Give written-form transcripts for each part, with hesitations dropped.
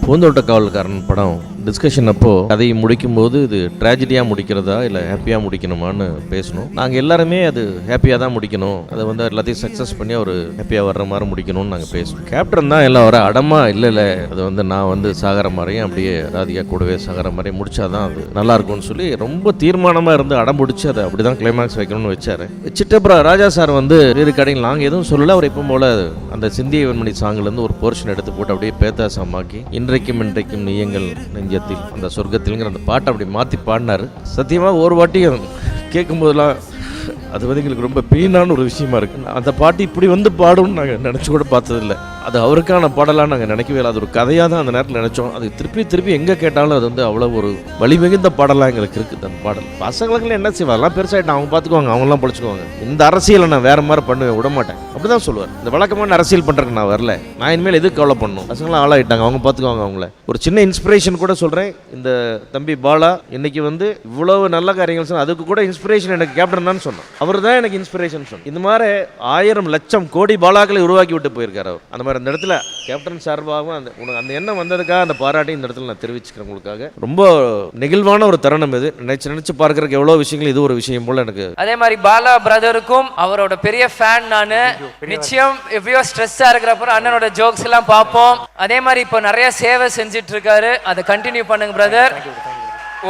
பூந்தோட்ட காவல்காரன் படம் டிஸ்கஷன் அப்போ கதையை முடிக்கும்போது இது ட்ராஜடியாக முடிக்கிறதா இல்லை ஹாப்பியாக முடிக்கணுமான்னு பேசணும். நாங்கள் எல்லாருமே அது ஹாப்பியாக தான் முடிக்கணும், அதை வந்து எல்லாத்தையும் சக்ஸஸ் பண்ணி அவர் ஹாப்பியாக வர்ற மாதிரி முடிக்கணும்னு நாங்கள் பேசணும். கேப்டன் தான் எல்லாம் வர அடமா இல்லை அது வந்து நான் வந்து சாகர மாதிரியும் அப்படியே ராதிகா கூடவே சாகர மாதிரியும் முடிச்சாதான் அது நல்லா இருக்கும்னு சொல்லி ரொம்ப தீர்மானமாக இருந்து அடம் பிடிச்சி அதை அப்படி தான் கிளைமேக்ஸ் வைக்கணும்னு வச்சாரு. வச்சுட்டு அப்புறம் ராஜா சார் வந்து வேறு கடையில் நாங்கள் எதுவும் சொல்லலை. அவர் இப்போ போல் அந்த சிந்திய வெண்மணி சாங்கிலேருந்து ஒரு போர்ஷன் எடுத்து போட்டு அப்படியே பேத்தாசமாக்கி இன்றைக்கும் நீ எங்கள் நெஞ்சத்தில் அந்த சொர்க்கத்தில்ங்கிற அந்த பாட்டை அப்படி மாற்றி பாடினார். சத்தியமாக ஒரு வாட்டியும் கேட்கும்போதெல்லாம் அது வந்து எங்களுக்கு ரொம்ப பெயினான ஒரு விஷயமா இருக்குது. அந்த பாட்டு இப்படி வந்து பாடும்னு நாங்கள் நினச்சி கூட பார்த்ததில்லை. அது அவருக்கான பாடலாக நாங்கள் நினைக்கவே இல்லை. அது ஒரு கதையாக தான் அந்த நேரத்தில் நினச்சோம். அது திருப்பி எங்கே கேட்டாலும் அது வந்து அவ்வளோ ஒரு வலிமிகுந்த பாடலாக எங்களுக்கு இருக்குது. அந்த பாடல் பசங்களுக்குலாம் என்ன செய்வாங்க, எல்லாம் பெருசாகிட்டு அவங்க பார்த்துக்குவாங்க, அவங்களாம் படிச்சுக்குவாங்க. இந்த அரசியலை நான் வேறு மாதிரி பண்ணுவேன், விட மாட்டேன், அப்படி தான் சொல்லுவார். இந்த வழக்கமான அரசியல் பண்ணுறதுக்கு நான் வரல, நான் இனிமேல் எதுக்கு கவலை பண்ணணும், பசங்களாம் ஆளாகிட்டாங்க, அவங்க பார்த்துக்குவாங்க அவங்கள. ஒரு சின்ன இன்ஸ்பிரேஷன் கூட சொல்கிறேன். இந்த தம்பி பாலா இன்னைக்கு வந்து இவ்வளவு நல்ல காரியங்கள் சொன்ன, அதுக்கு கூட இன்ஸ்பிரேஷன் எனக்கு கேப்டன் தான் சொன்னோம். அவர் தான் எனக்கு இன்ஸ்பிரேஷன் சொன்னோம். இந்த மாதிரி 1000 லட்சம் கோடி பாலாக்களை உருவாக்கி விட்டு போயிருக்காரு அவர். அந்த மாதிரி அந்த இடத்துல கேப்டன் சார்பாகவும் உனக்கு அந்த எண்ணம் வந்ததுக்காக அந்த பாராட்டி இந்த இடத்துல நான் தெரிவிச்சுக்கிறேன். உங்களுக்காக ரொம்ப நெகிழ்வான ஒரு தருணம் இது. நினைச்சு பார்க்கறதுக்கு எவ்வளவு விஷயங்கள் இது ஒரு விஷயம் போல எனக்கு. அதே மாதிரி பாலா பிரதருக்கும் அவரோட பெரிய ஃபேன் நானு. நிச்சயம் எப்படியோ ஸ்ட்ரெஸ்ஸா இருக்கிறப்ப அண்ணனோட ஜோக்ஸ் எல்லாம் பார்ப்போம். அதே மாதிரி இப்போ நிறைய சேவை செஞ்சுட்டு இருக்காரு, அதை கண்டினியூ பண்ணுங்க பிரதர்.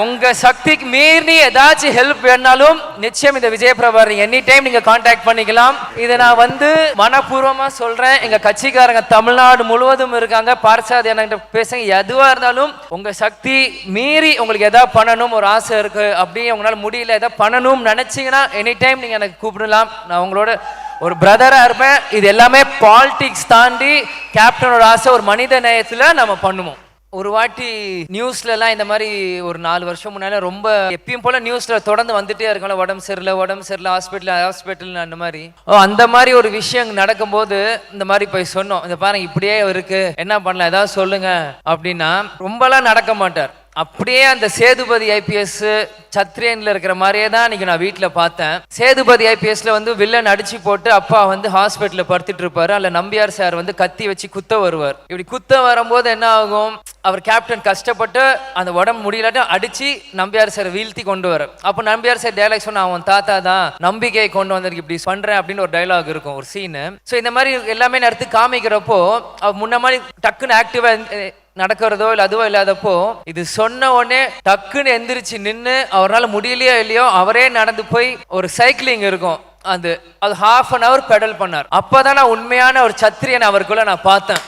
உங்க சக்திக்கு மீறி ஏதாச்சும் ஹெல்ப் வேணாலும் நிச்சயம் இந்த விஜயபிரபார் எனி டைம் நீங்க கான்டாக்ட் பண்ணிக்கலாம். இதை நான் வந்து மனப்பூர்வமா சொல்றேன். எங்க கட்சிக்காரங்க தமிழ்நாடு முழுவதும் இருக்காங்க, பார்சாதி என்கிட்ட பேசுங்க. எதுவா இருந்தாலும் உங்க சக்தி மீறி உங்களுக்கு எதாவது பண்ணணும் ஒரு ஆசை இருக்கு, அப்படியே உங்களால முடியல எதாவது பண்ணணும்னு நினைச்சீங்கன்னா எனி டைம் நீங்க எனக்கு கூப்பிடலாம். நான் உங்களோட ஒரு பிரதரா இருப்பேன். இது எல்லாமே பாலிடிக்ஸ் தாண்டி கேப்டனோட ஆசை ஒரு மனித நேயத்துல நம்ம பண்ணுவோம். ஒரு வாட்டி நியூஸ்ல எல்லாம் இந்த மாதிரி ஒரு 4 வருஷம் முன்னால ரொம்ப எப்பயும் போல நியூஸ்ல தொடர்ந்து வந்துட்டே இருக்கோம்ல, உடம்பு சரியில்லை ஹாஸ்பிட்டல் அந்த மாதிரி. அந்த மாதிரி ஒரு விஷயம் நடக்கும்போது இந்த மாதிரி போய் சொன்னோம், இந்த பாருங்க இப்படியே இருக்கு, என்ன பண்ணலாம், ஏதாவது சொல்லுங்க அப்படின்னா ரொம்பலாம் நடக்க மாட்டார். அப்படியே அந்த சேதுபதி ஐபிஎஸ் சத்ரியன்ல இருக்கிற மாதிரியே தான் இன்னைக்கு நான் வீட்டில் பார்த்தேன். சேதுபதி ஐபிஎஸ்ல வந்து வில்லன் அடிச்சு போட்டு அப்பா வந்து ஹாஸ்பிட்டல்ல படுத்துட்டு இருப்பாரு. அல்ல நம்பியார் சார் வந்து கத்தி வச்சு குத்த வருவார். இப்படி குத்த வரும்போது என்ன ஆகும், அவர் கேப்டன் கஷ்டப்பட்டு அந்த உடம்பு முடியலாட்ட அடிச்சு நம்பியார் சார் வீழ்த்தி கொண்டு வர. அப்போ நம்பியார் சார் டைலாக் சொன்ன, அவன் தாத்தா தான் நம்பிக்கையை கொண்டு வந்திருக்கு, இப்படி பண்றேன் அப்படின்னு ஒரு டைலாக் இருக்கும், ஒரு சீனு. ஸோ இந்த மாதிரி எல்லாமே நேரத்து காமிக்கிறப்போ அவர் முன்ன மாதிரி டக்குன்னு ஆக்டிவா நடக்கிறதோ இல்லை அதுவோ இல்லாதப்போ இது சொன்ன உடனே டக்குன்னு எந்திரிச்சு நின்று அவரால் முடியலையோ இல்லையோ அவரே நடந்து போய் ஒரு சைக்கிளிங் இருக்கும், அது 1/2 hour பெடல் பண்ணார். அப்பதான் நான் உண்மையான ஒரு சத்திரியன் அவருக்குள்ள நான் பார்த்தேன்.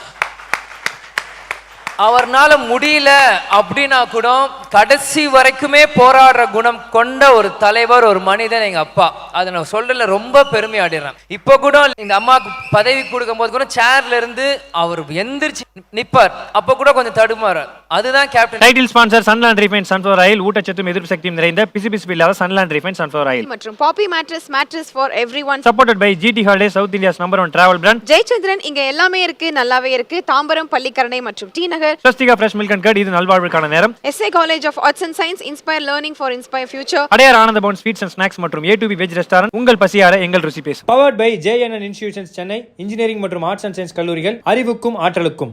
அவர்னால முடியல அப்படின்னா கூட கடைசி வரைக்குமே போராடுற குணம் கொண்ட ஒரு தலைவர், ஒரு மனிதன் எங்க அப்பா. அதை நான் சொல்றதுல ரொம்ப பெருமையாடுறேன். இப்போ கூட எங்க அம்மாவுக்கு பதவி கொடுக்கும் போது கூட சேர்ல இருந்து அவர் எந்திரிச்சு நிப்பார், அப்ப கூட கொஞ்சம் தடுமாறு. அதுதான் captain. Title sponsor Sunland refine sunflower oil. ஊட்டச்சத்தும் எதிர்ப்பு சக்தியும் நிறைந்த பிசுபிசுப்பு இல்லாத சன்லாண்ட் ரீஃபைன் சன்ஃப்ளவர் ஆயில் மற்றும் poppy mattress for everyone. Supported by GT holiday, south India's number 1 travel brand. Jayachandran. இங்க எல்லாமே இருக்கு, நல்லாவே இருக்கு. தாம்பரம், பள்ளிக்கரணை மற்றும் T Nagar. Swastika fresh milk and curd, இது நல்வாழ்வுக்கான நேரம். SA college of arts and science, inspire learning for inspire future. Adyar Ananda Bhavan sweets and snacks மற்றும் A2B வெஜ் ரெஸ்டாரண்ட். உங்கள் பசியார எங்கள் ருசி பேசும். Powered by JNN institutions Chennai. Engineering மற்றும் ஆர்ட்ஸ் அண்ட் சயின்ஸ் கல்லூரிகள், அறிவுக்கும் ஆற்றலுக்கும்.